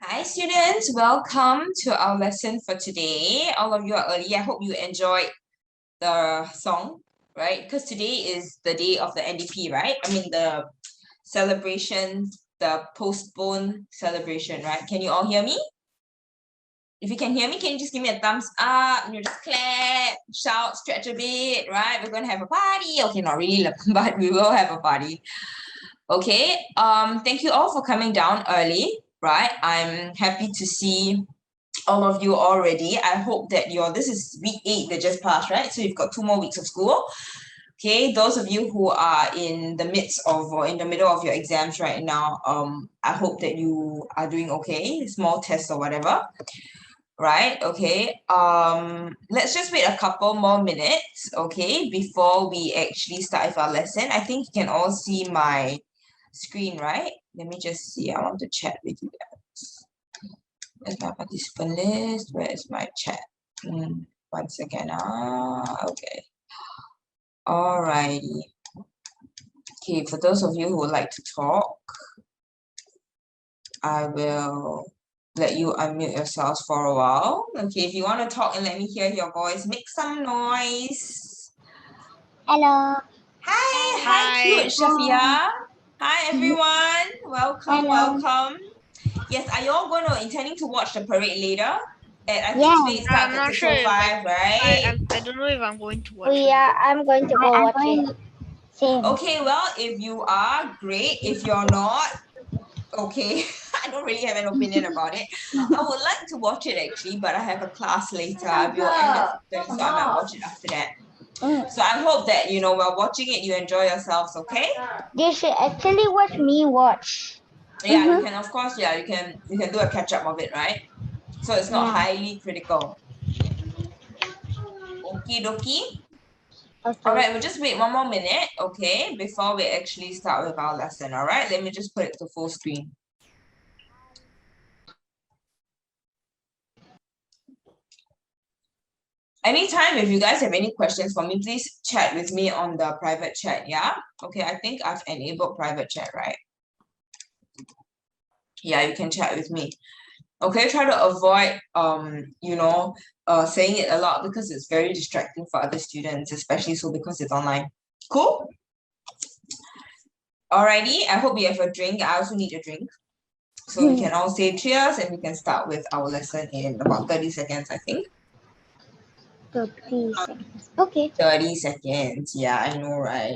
Hi students, welcome to our lesson for today. All of you are early. I hope you enjoyed the song, right? Because today is the day of the NDP, right? I mean the celebration, the postponed celebration, right? Can you all hear me? If you can hear me, can you just give me a thumbs up? You just clap, shout, stretch a bit, right? We're gonna have a party. Okay, not really, but we will have a party. Okay, thank you all for coming down early, right? I'm happy to see all of you already. I hope that this is week 8 that just passed, right? So you've got 2 more weeks of school. Okay, those of you who are in the midst of or in the middle of your exams right now, I hope that you are doing okay, small tests or whatever. Right, okay. Let's just wait a couple more minutes, okay, before we actually start with our lesson. I think you can all see my screen, right? Let me just see. I want to chat with you guys. Where's my participant list? Where is my chat? One second. Okay. Alrighty. Okay, for those of you who would like to talk, I will let you unmute yourselves for a while. Okay, if you want to talk and let me hear your voice, make some noise. Hello. Hi, cute Shafia. Hi, everyone. Welcome, Hello. welcome. Yes, are you all intending to watch the parade later? I think Yeah. today it starts I'm at not sure if 6:05, right? I don't know if I'm going to watch I'm going to go watch it. Same. Okay, well, if you are, great. If you're not, okay. I don't really have an opinion about it. I would like to watch it actually, but I have a class later. We'll end at 6:30, so I might watch it after that. So I hope that, while watching it, you enjoy yourselves, okay? You should actually watch me watch. Yeah, you can, of course, yeah, you can do a catch-up of it, right? So it's not Yeah. highly critical. Okie dokie. All Okay. right, we'll just wait one more minute, okay, before we actually start with our lesson. All right, let me just put it to full screen. Anytime, if you guys have any questions for me, please chat with me on the private chat, yeah? Okay, I think I've enabled private chat, right? Yeah, you can chat with me. Okay, try to avoid, saying it a lot because it's very distracting for other students, especially so because it's online. Cool? Alrighty, I hope you have a drink. I also need a drink. So we can all say cheers and we can start with our lesson in about 30 seconds, I think. 30 seconds. Okay. 30 seconds. Yeah, I know, right?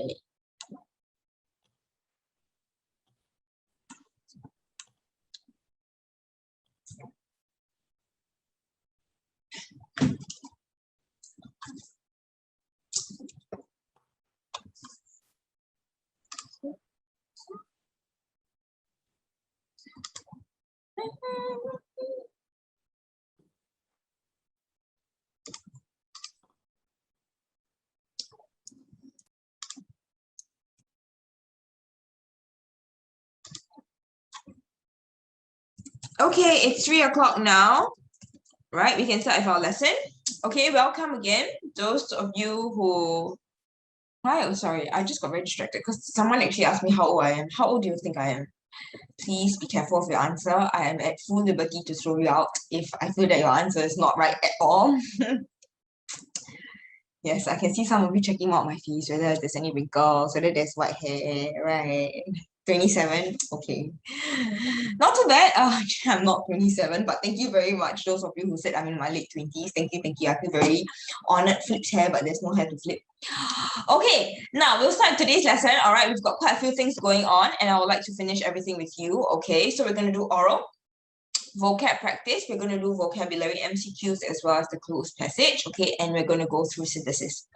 Okay, it's 3 o'clock now, right? We can start with our lesson. Okay, welcome again. Those of you who... Hi, I'm sorry, I just got very distracted because someone actually asked me how old I am. How old do you think I am? Please be careful of your answer. I am at full liberty to throw you out if I feel that your answer is not right at all. Yes, I can see some of you checking out my face, whether there's any wrinkles, whether there's white hair, right? 27, okay. Not too bad. I'm not 27, but thank you very much. Those of you who said I'm in my late 20s, thank you, thank you. I feel very honored. Flip's hair, but there's no hair to flip. Okay, now we'll start today's lesson. All right, we've got quite a few things going on, and I would like to finish everything with you. Okay, so we're going to do oral, vocab practice. We're going to do vocabulary MCQs as well as the closed passage. Okay, and we're going to go through synthesis.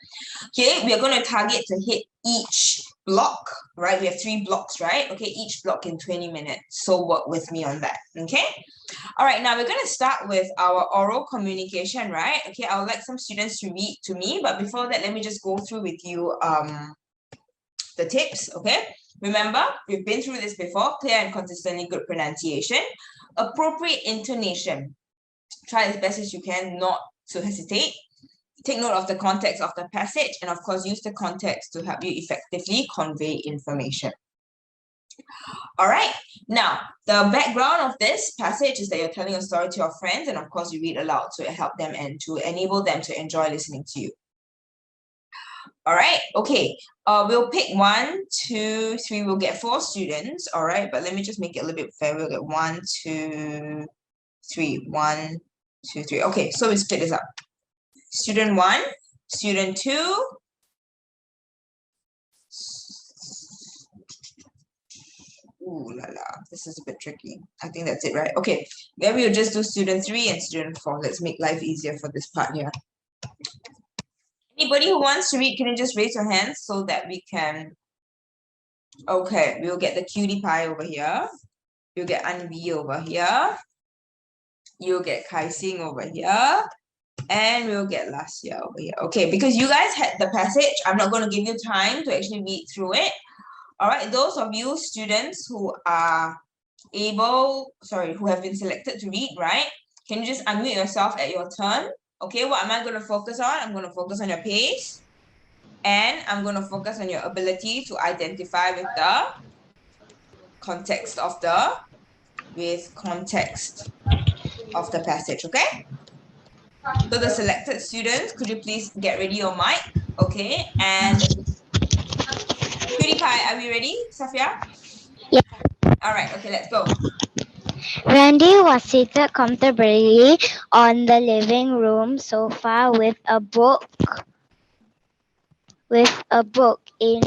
Okay, we are going to target to hit each block, right? We have 3 blocks, right? Okay, each block in 20 minutes. So work with me on that, okay? All right, now we're going to start with our oral communication, right? Okay, I would like some students to read to me, but before that, let me just go through with you the tips, okay? Remember, we've been through this before. Clear and consistently good pronunciation. Appropriate intonation. Try as best as you can not to hesitate. Take note of the context of the passage and of course use the context to help you effectively convey information. All right. Now, the background of this passage is that you're telling a story to your friends, and of course, you read aloud to help them and to enable them to enjoy listening to you. All right. Okay. We'll pick 1, 2, 3. We'll get 4 students. All right. But let me just make it a little bit fair. We'll get 1, 2, 3. 1, 2, 3. Okay. So we split this up. Student 1, student 2. Ooh la la, this is a bit tricky. I think that's it, right? Okay, then we'll just do student 3 and student 4. Let's make life easier for this part here. Anybody who wants to read, can you just raise your hands so that we can... Okay, we'll get the cutie pie over here. You'll get Anvi over here. You'll get Kai Sing over here. And we'll get Lasya over here. Okay, because you guys had the passage, I'm not going to give you time to actually read through it. All right, those of you students who are who have been selected to read, right? Can you just unmute yourself at your turn? Okay, what am I going to focus on? I'm going to focus on your pace. And I'm going to focus on your ability to identify with the context of the passage, okay? So the selected students, could you please get ready your mic? Okay, and PewDiePie, are we ready, Safia? Yeah. All right, okay, let's go. Randy was seated comfortably on the living room sofa with a book in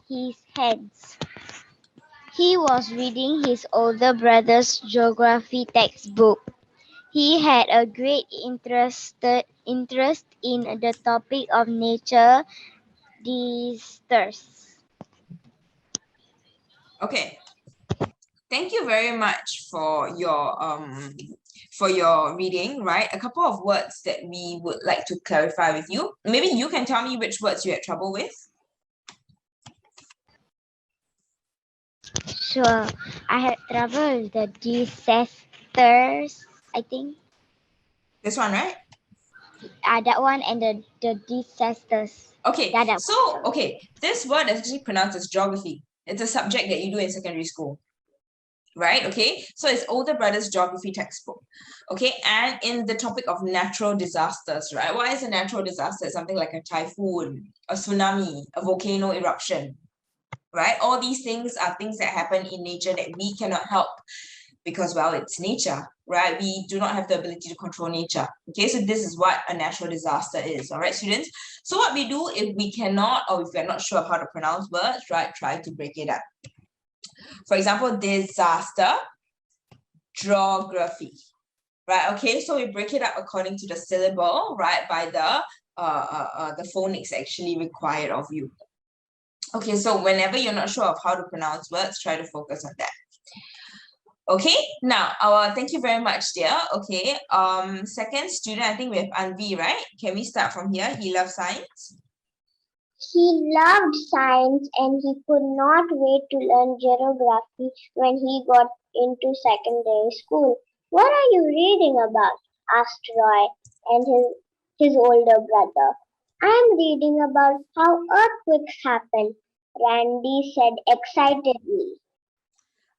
his hands. He was reading his older brother's geography textbook. He had a great interest in the topic of nature disasters. Okay. Thank you very much for your reading, right? A couple of words that we would like to clarify with you. Maybe you can tell me which words you had trouble with. Sure, I had trouble with the disasters, I think. This one, right? That one and the disasters. Okay, That so, okay, this word is actually pronounced as geography. It's a subject that you do in secondary school, right? Okay, so it's older brother's geography textbook. Okay, and in the topic of natural disasters, right? What is a natural disaster? It's something like a typhoon, a tsunami, a volcano eruption, right? All these things are things that happen in nature that we cannot help because, well, it's nature, right? We do not have the ability to control nature. Okay, so this is what a natural disaster is. All right, students. So what we do if we cannot, or if we're not sure of how to pronounce words, right, try to break it up. For example, disaster, geography, right? Okay, so we break it up according to the syllable, right, by the phonics actually required of you. Okay, so whenever you're not sure of how to pronounce words, try to focus on that. Okay, now thank you very much, dear. Okay, second student, I think we have Anvi, right? Can we start from here? He loves science. He loved science and he could not wait to learn geography when he got into secondary school. What are you reading about? Asked Roy and his older brother. I'm reading about how earthquakes happen, Randy said excitedly.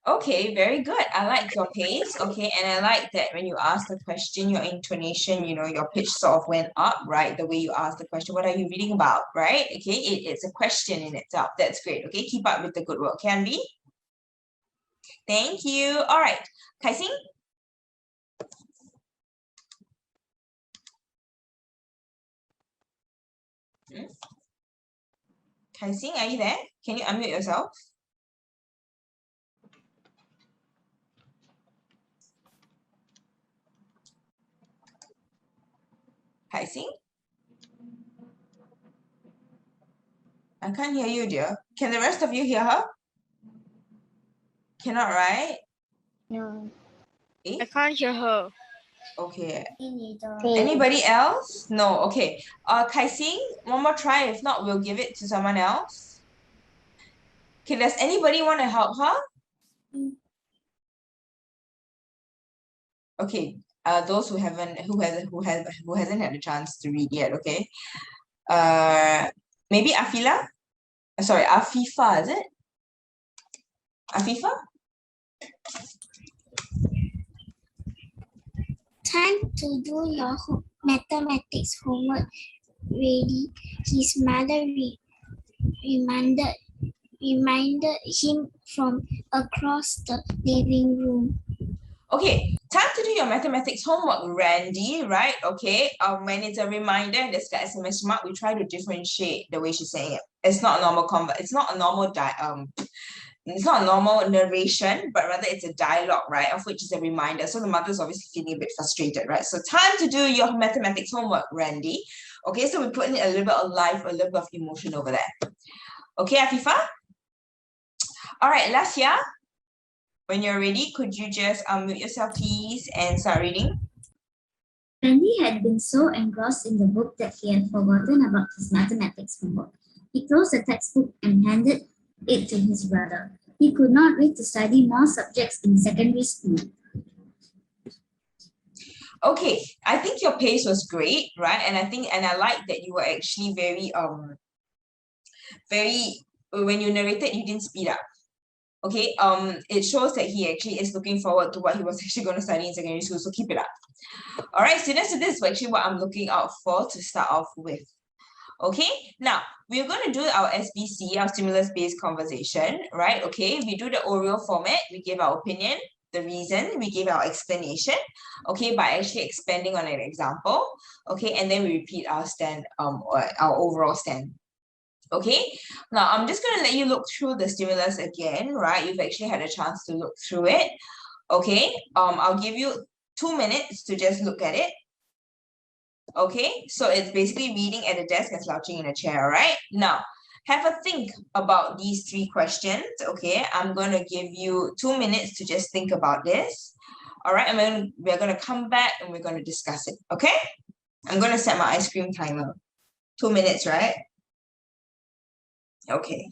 Okay, very good. I like your pace. Okay, and I like that when you ask the question, your intonation, your pitch sort of went up, right? The way you ask the question, what are you reading about, right? Okay, it's a question in itself. That's great. Okay, keep up with the good work, can we? Thank you. All right, Kai Sing. Kai Sing, are you there? Can you unmute yourself? Kai Sing? I can't hear you, dear. Can the rest of you hear her? Cannot, right? No. I can't hear her. Okay. Me neither. Anybody else? No. Okay. Kai Sing, one more try. If not, we'll give it to someone else. Okay. Does anybody want to help her? Okay. Those who hasn't had a chance to read yet. Okay. Maybe Afila. Sorry, Afifa. Is it? Afifa? Time to do your mathematics homework ready. His mother reminded him from across the living room. Okay, time to do your mathematics homework, Randy, right? Okay, when it's a reminder, there's the SMS mark, we try to differentiate the way she's saying it. It's not a normal it's not a normal it's not a normal narration, but rather it's a dialogue, right? Of which is a reminder. So the mother's obviously feeling a bit frustrated, right? So time to do your mathematics homework, Randy. Okay, so we put in a little bit of life, a little bit of emotion over there. Okay, Afifa? All right, Lasya, when you're ready, could you just unmute yourself, please, and start reading? Randy had been so engrossed in the book that he had forgotten about his mathematics homework. He closed the textbook and handed it to his brother. He could not wait to study more subjects in secondary school. Okay, I think your pace was great, right? And I like that you were actually very, when you narrated, you didn't speed up. Okay, it shows that he actually is looking forward to what he was actually going to study in secondary school, so keep it up. All right, students, so this is actually what I'm looking out for to start off with. Okay, now we're going to do our SBC, our stimulus-based conversation, right? Okay, we do the Oreo format, we give our opinion, the reason, we give our explanation, okay, by actually expanding on an example, okay, and then we repeat our stand, or our overall stand. Okay, now I'm just going to let you look through the stimulus again, right? You've actually had a chance to look through it. Okay, I'll give you 2 minutes to just look at it. Okay, so it's basically reading at a desk and slouching in a chair, right? Now, have a think about these 3 questions, okay? I'm going to give you 2 minutes to just think about this. All right, and then we're going to come back and we're going to discuss it, okay? I'm going to set my ice cream timer. 2 minutes, right? Okay.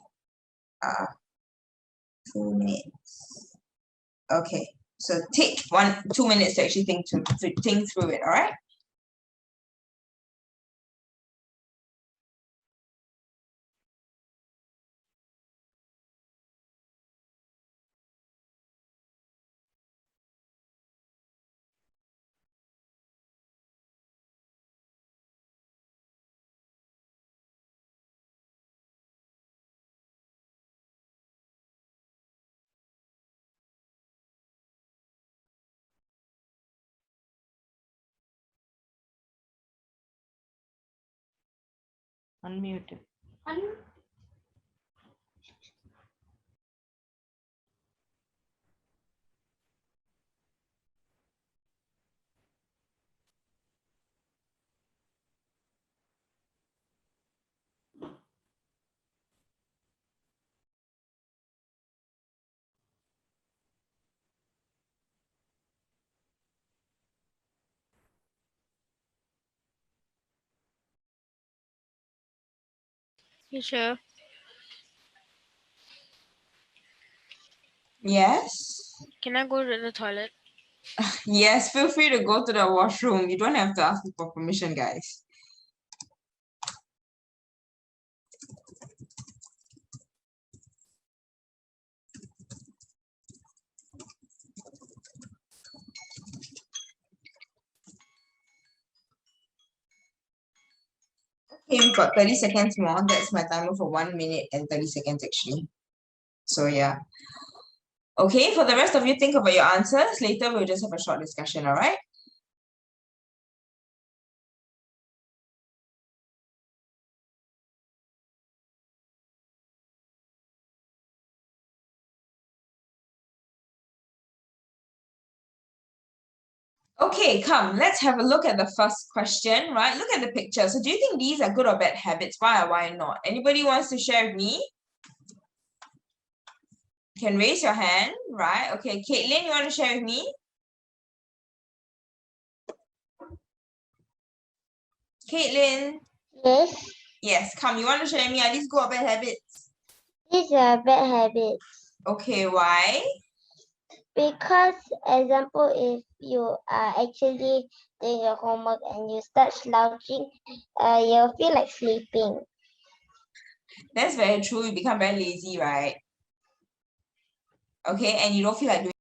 2 minutes. Okay, so take 2 minutes to actually think through it, all right? Unmute. Teacher, Yes? can I go to the toilet? Yes, feel free to go to the washroom. You don't have to ask me for permission, guys. Okay, we've got 30 seconds more. That's my timer for 1 minute and 30 seconds actually. So yeah. Okay, for the rest of you, think about your answers. Later, we'll just have a short discussion, all right? Okay, come, let's have a look at the first question, right? Look at the picture. So do you think these are good or bad habits? Why or why not? Anybody wants to share with me? You can raise your hand, right? Okay, Caitlin, you want to share with me? Caitlin? Yes, Yes, come, you want to share with me? Are these good or bad habits? these are bad habits. Okay, why? Because, example, if you are actually doing your homework and you start slouching, you'll feel like sleeping. That's very true. You become very lazy, right? okay, and you don't feel like doing